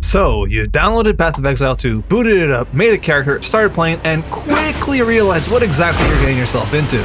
So, you downloaded Path of Exile 2, booted it up, made a character, started playing, and quickly realized what exactly you're getting yourself into.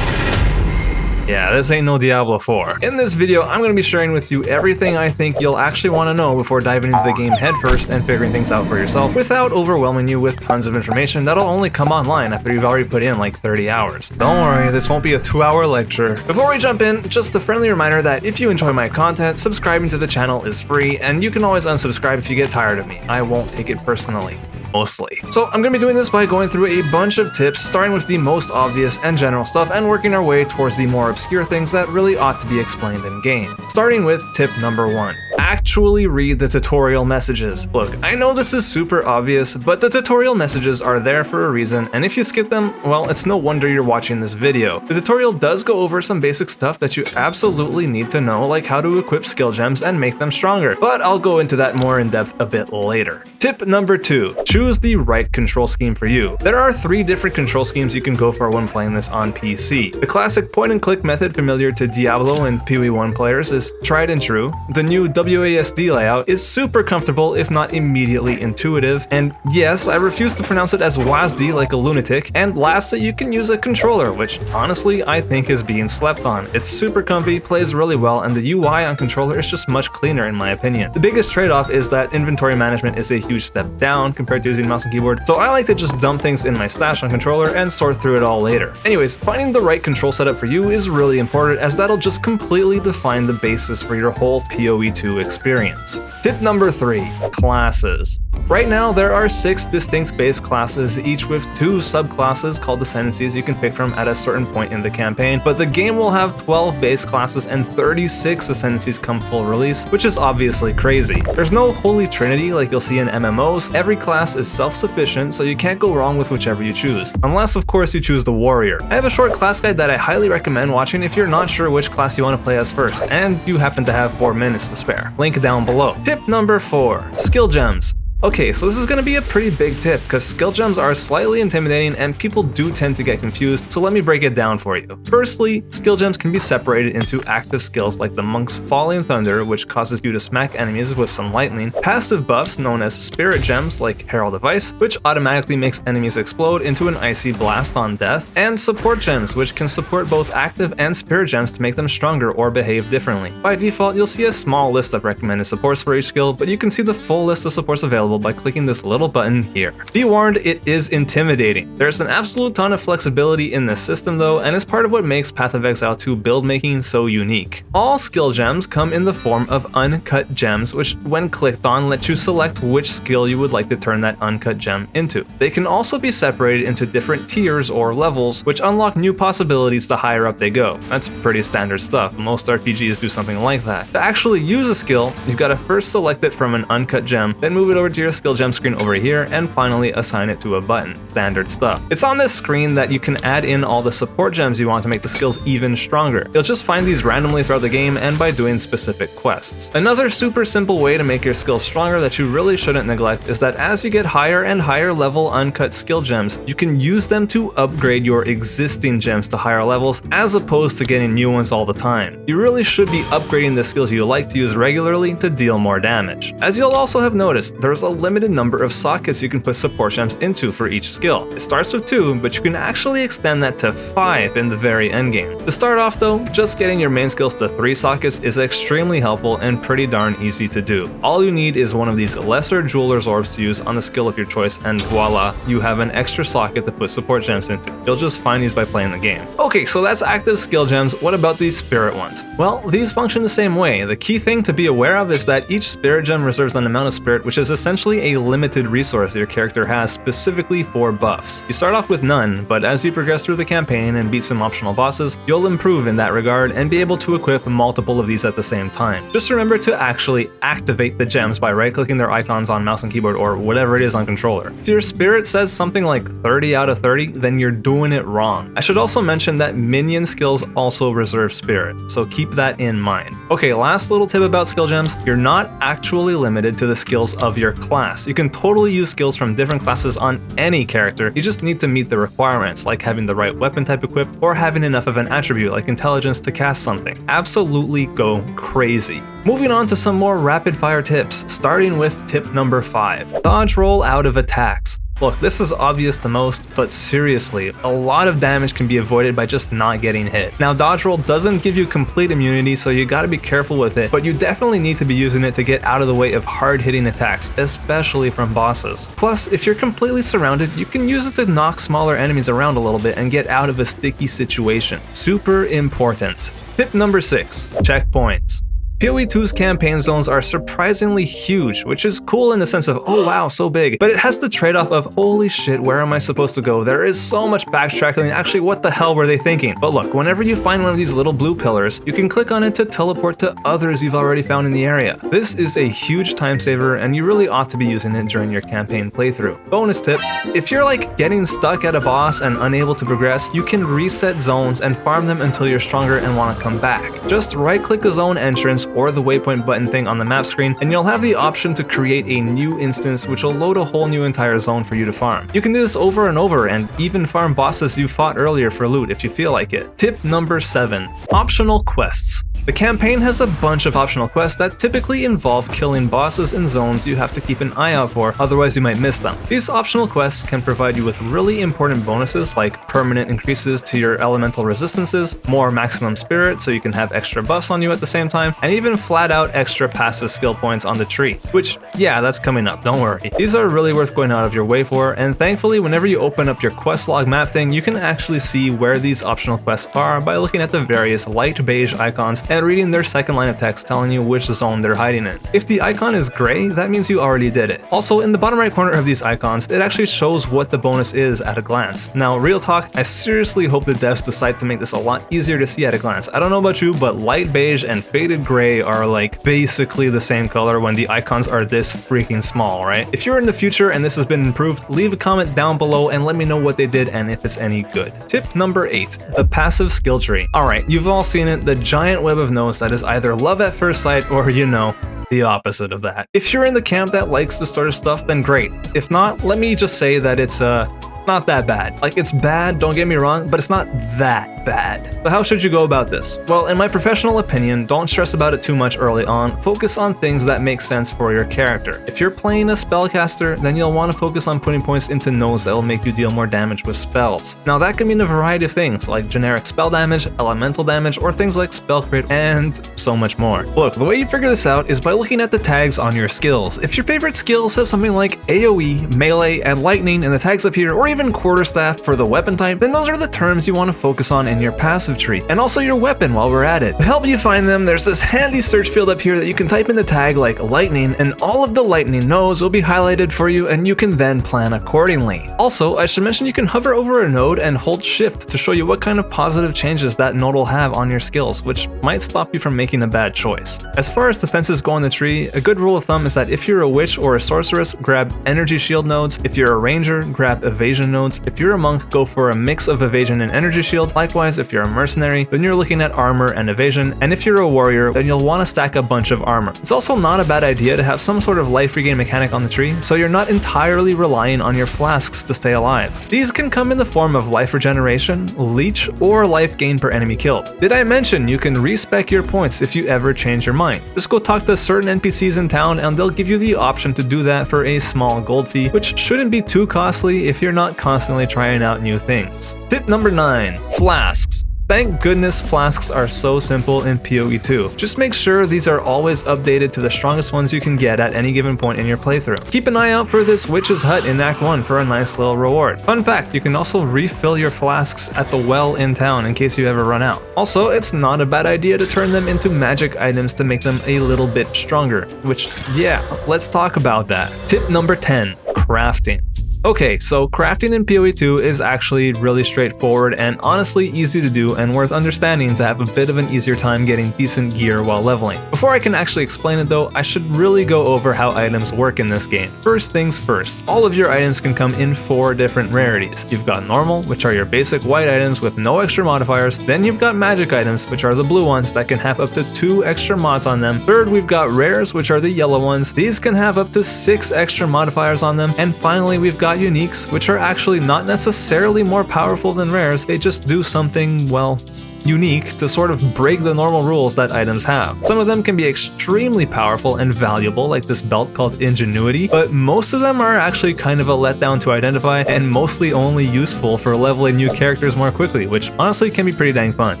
Yeah, this ain't no Diablo 4. In this video, I'm going to be sharing with you everything I think you'll actually want to know before diving into the game headfirst and figuring things out for yourself without overwhelming you with tons of information that'll only come online after you've already put in like 30 hours. Don't worry, this won't be a 2-hour lecture. Before we jump in, just a friendly reminder that if you enjoy my content, subscribing to the channel is free, and you can always unsubscribe if you get tired of me. I won't take it personally. Mostly. So I'm going to be doing this by going through a bunch of tips, starting with the most obvious and general stuff and working our way towards the more obscure things that really ought to be explained in game. Starting with tip number 1. Actually read the tutorial messages. Look, I know this is super obvious, but the tutorial messages are there for a reason, and if you skip them, well, it's no wonder you're watching this video. The tutorial does go over some basic stuff that you absolutely need to know, like how to equip skill gems and make them stronger, but I'll go into that more in depth a bit later. Tip number 2. Choose the right control scheme for you. There are 3 different control schemes you can go for when playing this on PC. The classic point-and-click method familiar to Diablo and PoE 1 players is tried and true. The new WASD layout is super comfortable if not immediately intuitive, and yes, I refuse to pronounce it as WASD like a lunatic, and lastly, you can use a controller, which honestly I think is being slept on. It's super comfy, plays really well, and the UI on controller is just much cleaner in my opinion. The biggest trade-off is that inventory management is a huge step down compared to using mouse and keyboard, so I like to just dump things in my stash on controller and sort through it all later. Anyways, finding the right control setup for you is really important, as that'll just completely define the basis for your whole PoE 2 experience. Tip number 3. Classes. Right now, there are 6 distinct base classes, each with 2 subclasses called Ascendancies you can pick from at a certain point in the campaign, but the game will have 12 base classes and 36 Ascendancies come full release, which is obviously crazy. There's no holy trinity like you'll see in MMOs. Every class is self-sufficient, so you can't go wrong with whichever you choose, unless of course you choose the warrior. I have a short class guide that I highly recommend watching if you're not sure which class you want to play as first, and you happen to have 4 minutes to spare. Link down below. Tip number 4. Skill gems. Okay, so this is going to be a pretty big tip because skill gems are slightly intimidating and people do tend to get confused, so let me break it down for you. Firstly, skill gems can be separated into active skills like the Monk's Falling Thunder, which causes you to smack enemies with some lightning, passive buffs known as spirit gems like Herald of Ice, which automatically makes enemies explode into an icy blast on death, and support gems, which can support both active and spirit gems to make them stronger or behave differently. By default, you'll see a small list of recommended supports for each skill, but you can see the full list of supports available by clicking this little button here. Be warned, it is intimidating. There's an absolute ton of flexibility in this system though, and is part of what makes Path of Exile 2 build making so unique. All skill gems come in the form of uncut gems, which when clicked on let you select which skill you would like to turn that uncut gem into. They can also be separated into different tiers or levels, which unlock new possibilities the higher up they go. That's pretty standard stuff. Most RPGs do something like that. To actually use a skill, you've got to first select it from an uncut gem, then move it over to your skill gem screen over here, and finally assign it to a button. Standard stuff. It's on this screen that you can add in all the support gems you want to make the skills even stronger. You'll just find these randomly throughout the game and by doing specific quests. Another super simple way to make your skills stronger that you really shouldn't neglect is that as you get higher and higher level uncut skill gems, you can use them to upgrade your existing gems to higher levels as opposed to getting new ones all the time. You really should be upgrading the skills you like to use regularly to deal more damage. As you'll also have noticed, there's a limited number of sockets you can put support gems into for each skill. It starts with 2, but you can actually extend that to 5 in the very endgame. To start off though, just getting your main skills to 3 sockets is extremely helpful and pretty darn easy to do. All you need is one of these lesser jeweler's orbs to use on the skill of your choice, and voila, you have an extra socket to put support gems into. You'll just find these by playing the game. Okay, so that's active skill gems. What about these spirit ones? Well, these function the same way. The key thing to be aware of is that each spirit gem reserves an amount of spirit, which is essentially a limited resource your character has specifically for buffs. You start off with none, but as you progress through the campaign and beat some optional bosses, you'll improve in that regard and be able to equip multiple of these at the same time. Just remember to actually activate the gems by right-clicking their icons on mouse and keyboard or whatever it is on controller. If your spirit says something like 30 out of 30, then you're doing it wrong. I should also mention that minion skills also reserve spirit, so keep that in mind. Okay, last little tip about skill gems, you're not actually limited to the skills of your class. You can totally use skills from different classes on any character, you just need to meet the requirements, like having the right weapon type equipped or having enough of an attribute like intelligence to cast something. Absolutely go crazy. Moving on to some more rapid fire tips, starting with tip number 5. Dodge roll out of attacks. Look, this is obvious to most, but seriously, a lot of damage can be avoided by just not getting hit. Now, dodge roll doesn't give you complete immunity, so you gotta be careful with it, but you definitely need to be using it to get out of the way of hard-hitting attacks, especially from bosses. Plus, if you're completely surrounded, you can use it to knock smaller enemies around a little bit and get out of a sticky situation. Super important. Tip number 6, checkpoints. PoE 2's campaign zones are surprisingly huge, which is cool in the sense of, oh wow, so big, but it has the trade-off of, holy shit, where am I supposed to go? There is so much backtracking, and actually what the hell were they thinking? But look, whenever you find one of these little blue pillars, you can click on it to teleport to others you've already found in the area. This is a huge time saver, and you really ought to be using it during your campaign playthrough. Bonus tip, if you're like getting stuck at a boss and unable to progress, you can reset zones and farm them until you're stronger and want to come back. Just right-click the zone entrance or the waypoint button thing on the map screen, and you'll have the option to create a new instance which will load a whole new entire zone for you to farm. You can do this over and over and even farm bosses you fought earlier for loot if you feel like it. Tip number 7, optional quests. The campaign has a bunch of optional quests that typically involve killing bosses in zones you have to keep an eye out for, otherwise you might miss them. These optional quests can provide you with really important bonuses like permanent increases to your elemental resistances, more maximum spirit so you can have extra buffs on you at the same time, and even flat out extra passive skill points on the tree. Which, yeah, that's coming up, don't worry. These are really worth going out of your way for, and thankfully whenever you open up your quest log map thing, you can actually see where these optional quests are by looking at the various light beige icons and reading their second line of text telling you which zone they're hiding in. If the icon is gray, that means you already did it. Also, in the bottom right corner of these icons, it actually shows what the bonus is at a glance. Now, real talk, I seriously hope the devs decide to make this a lot easier to see at a glance. I don't know about you, but light beige and faded gray are like basically the same color when the icons are this freaking small, right? If you're in the future and this has been improved, leave a comment down below and let me know what they did and if it's any good. Tip number 8, the passive skill tree. Alright, you've all seen it, the giant web of nodes that is either love at first sight or, you know, the opposite of that. If you're in the camp that likes this sort of stuff, then great. If not, let me just say that it's not that bad. Like, it's bad, don't get me wrong, but it's not that bad. So how should you go about this? Well, in my professional opinion, don't stress about it too much early on. Focus on things that make sense for your character. If you're playing a spellcaster, then you'll want to focus on putting points into nodes that will make you deal more damage with spells. Now that can mean a variety of things, like generic spell damage, elemental damage, or things like spell crit, and so much more. Look, the way you figure this out is by looking at the tags on your skills. If your favorite skill says something like AoE, melee, and lightning, and the tags up here, or even quarterstaff for the weapon type, then those are the terms you want to focus on in your passive tree, and also your weapon while we're at it. To help you find them, there's this handy search field up here that you can type in the tag like lightning, and all of the lightning nodes will be highlighted for you, and you can then plan accordingly. Also, I should mention you can hover over a node and hold shift to show you what kind of positive changes that node will have on your skills, which might stop you from making a bad choice. As far as defenses go on the tree, a good rule of thumb is that if you're a witch or a sorceress, grab energy shield nodes. If you're a ranger, grab evasion nodes. If you're a monk, go for a mix of evasion and energy shield. Likewise, if you're a mercenary, then you're looking at armor and evasion, and if you're a warrior, then you'll want to stack a bunch of armor. It's also not a bad idea to have some sort of life regain mechanic on the tree, so you're not entirely relying on your flasks to stay alive. These can come in the form of life regeneration, leech, or life gain per enemy killed. Did I mention you can respec your points if you ever change your mind? Just go talk to certain NPCs in town and they'll give you the option to do that for a small gold fee, which shouldn't be too costly if you're not constantly trying out new things. Tip number 9, flasks. Thank goodness flasks are so simple in PoE 2. Just make sure these are always updated to the strongest ones you can get at any given point in your playthrough. Keep an eye out for this witch's hut in Act 1 for a nice little reward. Fun fact, you can also refill your flasks at the well in town in case you ever run out. Also, it's not a bad idea to turn them into magic items to make them a little bit stronger, which, yeah, let's talk about that. Tip number 10, crafting. Okay, so crafting in PoE 2 is actually really straightforward and honestly easy to do and worth understanding to have a bit of an easier time getting decent gear while leveling. Before I can actually explain it though, I should really go over how items work in this game. First things first, all of your items can come in 4 different rarities. You've got normal, which are your basic white items with no extra modifiers. Then you've got magic items, which are the blue ones that can have up to 2 extra mods on them. Third, we've got rares, which are the yellow ones. These can have up to 6 extra modifiers on them. And finally, we've got uniques, which are actually not necessarily more powerful than rares. They just do something, well, unique to sort of break the normal rules that items have. Some of them can be extremely powerful and valuable, like this belt called Ingenuity, but most of them are actually kind of a letdown to identify and mostly only useful for leveling new characters more quickly, which honestly can be pretty dang fun.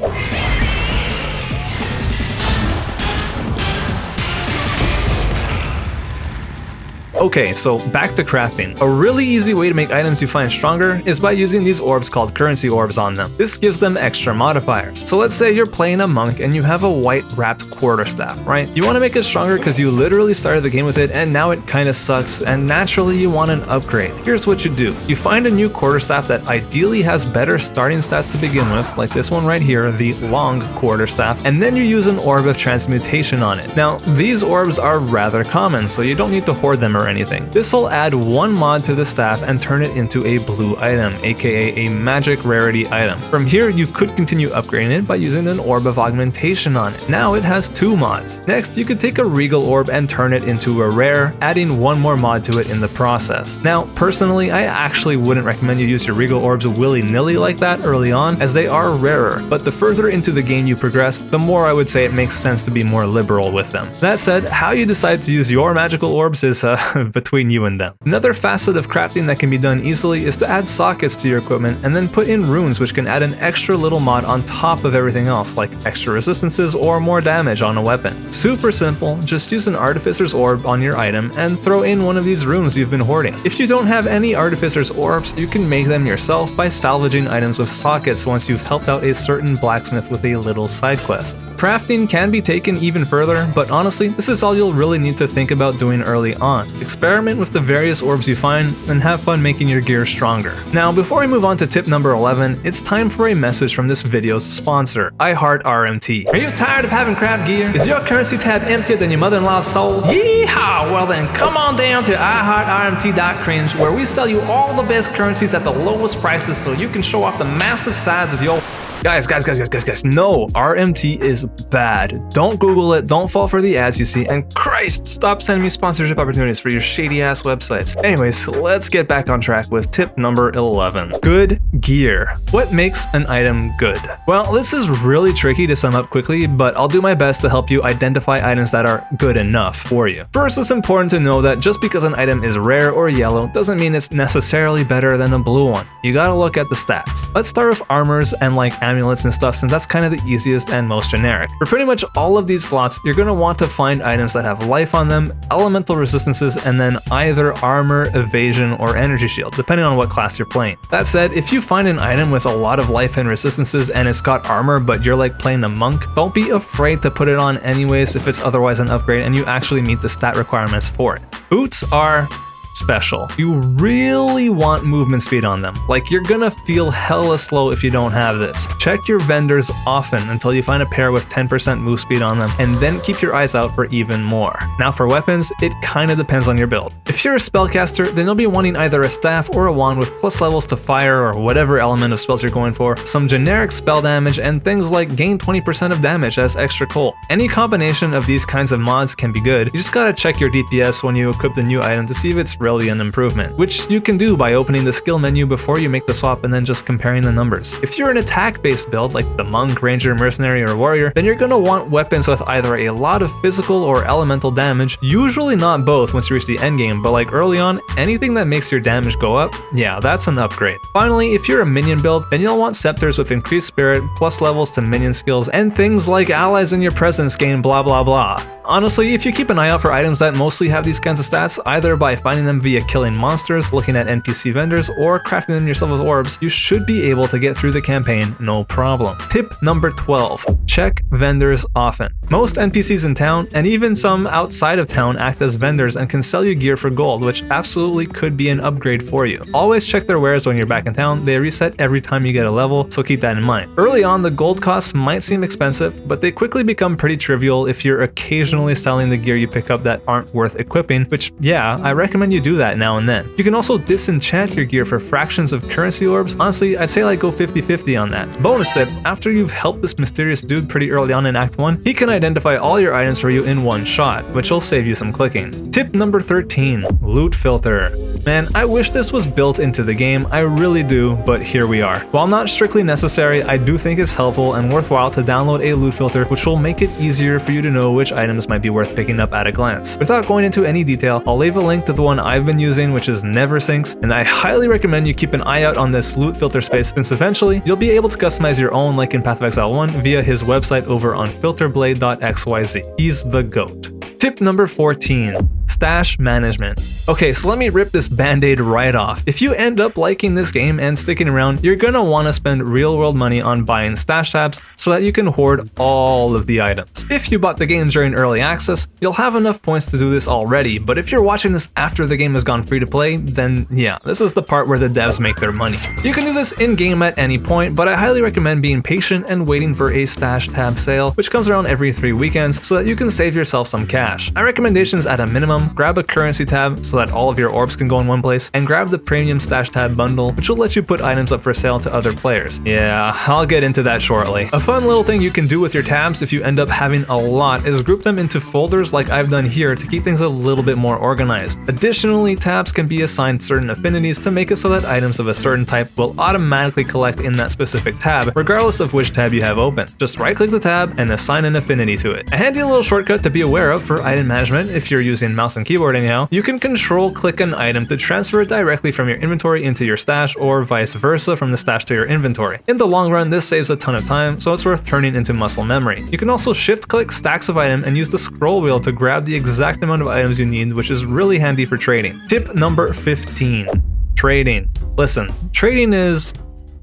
Okay, so back to crafting. A really easy way to make items you find stronger is by using these orbs called currency orbs on them. This gives them extra modifiers. So let's say you're playing a monk and you have a white wrapped quarterstaff, right? You want to make it stronger because you literally started the game with it and now it kind of sucks and naturally you want an upgrade. Here's what you do. You find a new quarterstaff that ideally has better starting stats to begin with, like this one right here, the long quarterstaff, and then you use an orb of transmutation on it. Now, these orbs are rather common, so you don't need to hoard them or anything. This will add 1 mod to the staff and turn it into a blue item, aka a magic rarity item. From here, you could continue upgrading it by using an orb of augmentation on it. Now it has 2 mods. Next, you could take a regal orb and turn it into a rare, adding 1 more mod to it in the process. Now, personally, I actually wouldn't recommend you use your regal orbs willy-nilly like that early on, as they are rarer, but the further into the game you progress, the more I would say it makes sense to be more liberal with them. That said, how you decide to use your magical orbs is between you and them. Another facet of crafting that can be done easily is to add sockets to your equipment and then put in runes, which can add an extra little mod on top of everything else, like extra resistances or more damage on a weapon. Super simple, just use an artificer's orb on your item and throw in one of these runes you've been hoarding. If you don't have any artificer's orbs, you can make them yourself by salvaging items with sockets once you've helped out a certain blacksmith with a little side quest. Crafting can be taken even further, but honestly, this is all you'll really need to think about doing early on. Experiment with the various orbs you find and have fun making your gear stronger. Now, before I move on to tip number 11, it's time for a message from this video's sponsor, iHeartRMT. Are you tired of having crap gear? Is your currency tab emptier than your mother-in-law's soul? Yeehaw! Well then, come on down to iHeartRMT.cringe, where we sell you all the best currencies at the lowest prices so you can show off the massive size of your... Guys, no, RMT is bad. Don't Google it, don't fall for the ads you see, and Christ, stop sending me sponsorship opportunities for your shady ass websites. Anyways, let's get back on track with tip number 11. Good gear. What makes an item good? Well, this is really tricky to sum up quickly, but I'll do my best to help you identify items that are good enough for you. First, it's important to know that just because an item is rare or yellow doesn't mean it's necessarily better than a blue one. You gotta look at the stats. Let's start with armors and like amulets and stuff, since that's kind of the easiest and most generic. For pretty much all of these slots, you're going to want to find items that have life on them, elemental resistances, and then either armor, evasion, or energy shield, depending on what class you're playing. That said, if you find an item with a lot of life and resistances and it's got armor, but you're like playing a monk, don't be afraid to put it on anyways if it's otherwise an upgrade and you actually meet the stat requirements for it. Boots are special. You really want movement speed on them. Like, you're gonna feel hella slow if you don't have this. Check your vendors often until you find a pair with 10% move speed on them, and then keep your eyes out for even more. Now for weapons, it kinda depends on your build. If you're a spellcaster, then you'll be wanting either a staff or a wand with plus levels to fire or whatever element of spells you're going for, some generic spell damage, and things like gain 20% of damage as extra coal. Any combination of these kinds of mods can be good. You just gotta check your DPS when you equip the new item to see if it's really an improvement, which you can do by opening the skill menu before you make the swap and then just comparing the numbers. If you're an attack-based build like the monk, ranger, mercenary, or warrior, then you're gonna want weapons with either a lot of physical or elemental damage, usually not both once you reach the endgame, but like early on, anything that makes your damage go up, yeah, that's an upgrade. Finally, if you're a minion build, then you'll want scepters with increased spirit, plus levels to minion skills, and things like allies in your presence gain blah blah blah. Honestly, if you keep an eye out for items that mostly have these kinds of stats, either by finding them via killing monsters, looking at NPC vendors, or crafting them yourself with orbs, you should be able to get through the campaign no problem. Tip number 12. check vendors often. Most NPCs in town, and even some outside of town, act as vendors and can sell you gear for gold, which absolutely could be an upgrade for you. Always check their wares when you're back in town. They reset every time you get a level, so keep that in mind. Early on, the gold costs might seem expensive, but they quickly become pretty trivial if you're occasionally selling the gear you pick up that aren't worth equipping, which, yeah, I recommend you do that now and then. You can also disenchant your gear for fractions of currency orbs. Honestly, I'd say like go 50-50 on that. Bonus tip, after you've helped this mysterious dude pretty early on in Act 1, he can identify all your items for you in one shot, which will save you some clicking. Tip number 13, Lootfilter. Man, I wish this was built into the game, I really do, but here we are. While not strictly necessary, I do think it's helpful and worthwhile to download a Lootfilter, which will make it easier for you to know which items might be worth picking up at a glance. Without going into any detail, I'll leave a link to the one I've been using, which is NeverSyncs, and I highly recommend you keep an eye out on this Lootfilter space, since eventually you'll be able to customize your own like in Path of Exile 1 via his website over on filterblade.xyz. He's the GOAT. Tip number 14, stash management. Okay, so let me rip this band-aid right off. If you end up liking this game and sticking around, you're gonna want to spend real-world money on buying stash tabs so that you can hoard all of the items. If you bought the game during early access, you'll have enough points to do this already, but if you're watching this after the game has gone free to play, then yeah, this is the part where the devs make their money. You can do this in-game at any point, but I highly recommend being patient and waiting for a stash tab sale, which comes around every 3 weekends, so that you can save yourself some cash. My recommendations at a minimum, grab a currency tab so that all of your orbs can go in one place, and grab the premium stash tab bundle, which will let you put items up for sale to other players. Yeah, I'll get into that shortly. A fun little thing you can do with your tabs if you end up having a lot is group them into folders like I've done here to keep things a little bit more organized. Additionally, tabs can be assigned certain affinities to make it so that items of a certain type will automatically collect in that specific tab, regardless of which tab you have open. Just right-click the tab and assign an affinity to it. A handy little shortcut to be aware of for item management, if you're using mouse and keyboard anyhow, you can control-click an item to transfer it directly from your inventory into your stash, or vice versa from the stash to your inventory. In the long run, this saves a ton of time, so it's worth turning into muscle memory. You can also shift-click stacks of item and use the scroll wheel to grab the exact amount of items you need, which is really handy for trading. Tip number 15, trading. Listen, trading is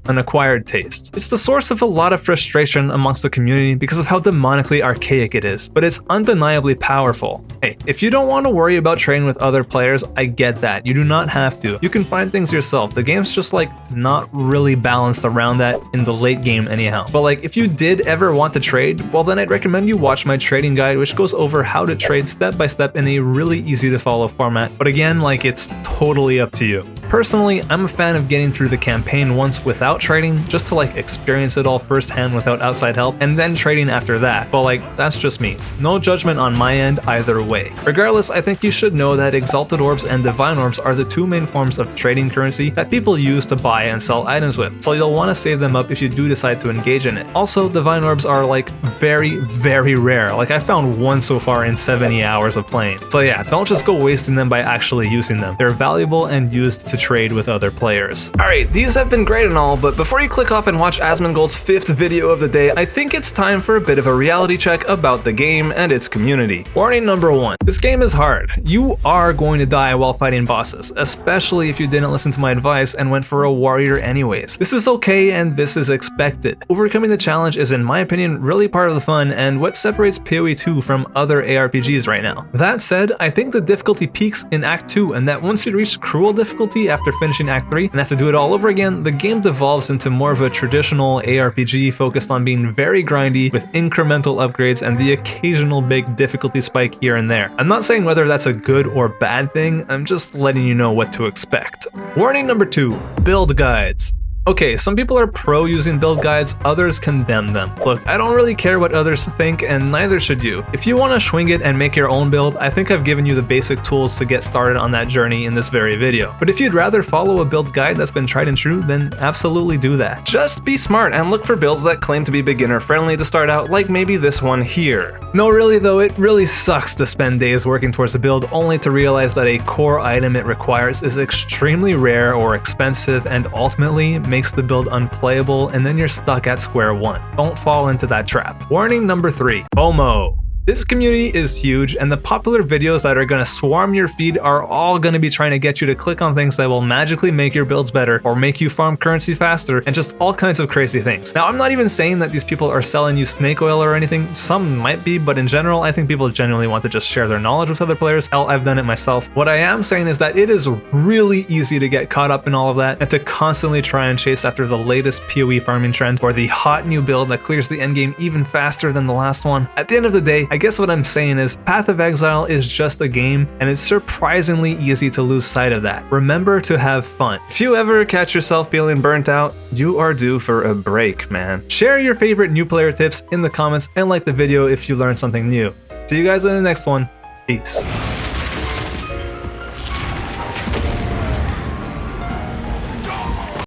an acquired taste. It's the source of a lot of frustration amongst the community because of how demonically archaic it is, but it's undeniably powerful. Hey, if you don't want to worry about trading with other players, I get that. You do not have to. You can find things yourself. The game's just like not really balanced around that in the late game anyhow. But like if you did ever want to trade, well then I'd recommend you watch my trading guide, which goes over how to trade step by step in a really easy to follow format. But again, like it's totally up to you. Personally, I'm a fan of getting through the campaign once without trading, just to like experience it all firsthand without outside help, and then trading after that. But like, that's just me. No judgment on my end either way. Regardless, I think you should know that Exalted Orbs and Divine Orbs are the two main forms of trading currency that people use to buy and sell items with, so you'll want to save them up if you do decide to engage in it. Also, Divine Orbs are like very, very rare. Like I found one so far in 70 hours of playing. So yeah, don't just go wasting them by actually using them. They're valuable and used to trade with other players. Alright, these have been great and all, but before you click off and watch Asmongold's 5th video of the day, I think it's time for a bit of a reality check about the game and its community. Warning number 1. This game is hard. You are going to die while fighting bosses, especially if you didn't listen to my advice and went for a warrior anyways. This is okay and this is expected. Overcoming the challenge is, in my opinion, really part of the fun and what separates PoE 2 from other ARPGs right now. That said, I think the difficulty peaks in Act 2, and that once you reach cruel difficulty after finishing Act 3 and have to do it all over again, the game devolves into more of a traditional ARPG focused on being very grindy with incremental upgrades and the occasional big difficulty spike here and there. I'm not saying whether that's a good or bad thing, I'm just letting you know what to expect. Warning number 2, build guides. Okay, some people are pro using build guides, others condemn them. Look, I don't really care what others think, and neither should you. If you want to swing it and make your own build, I think I've given you the basic tools to get started on that journey in this very video. But if you'd rather follow a build guide that's been tried and true, then absolutely do that. Just be smart and look for builds that claim to be beginner friendly to start out, like maybe this one here. No, really though, it really sucks to spend days working towards a build only to realize that a core item it requires is extremely rare or expensive and ultimately makes the build unplayable, and then you're stuck at square one. Don't fall into that trap. Warning number 3, FOMO. This community is huge, and the popular videos that are going to swarm your feed are all going to be trying to get you to click on things that will magically make your builds better or make you farm currency faster and just all kinds of crazy things. Now, I'm not even saying that these people are selling you snake oil or anything. Some might be, but in general, I think people genuinely want to just share their knowledge with other players. Hell, I've done it myself. What I am saying is that it is really easy to get caught up in all of that and to constantly try and chase after the latest PoE farming trend or the hot new build that clears the endgame even faster than the last one. At the end of the day, I guess what I'm saying is Path of Exile is just a game, and it's surprisingly easy to lose sight of that. Remember to have fun. If you ever catch yourself feeling burnt out, you are due for a break, man. Share your favorite new player tips in the comments and like the video if you learned something new. See you guys in the next one. Peace.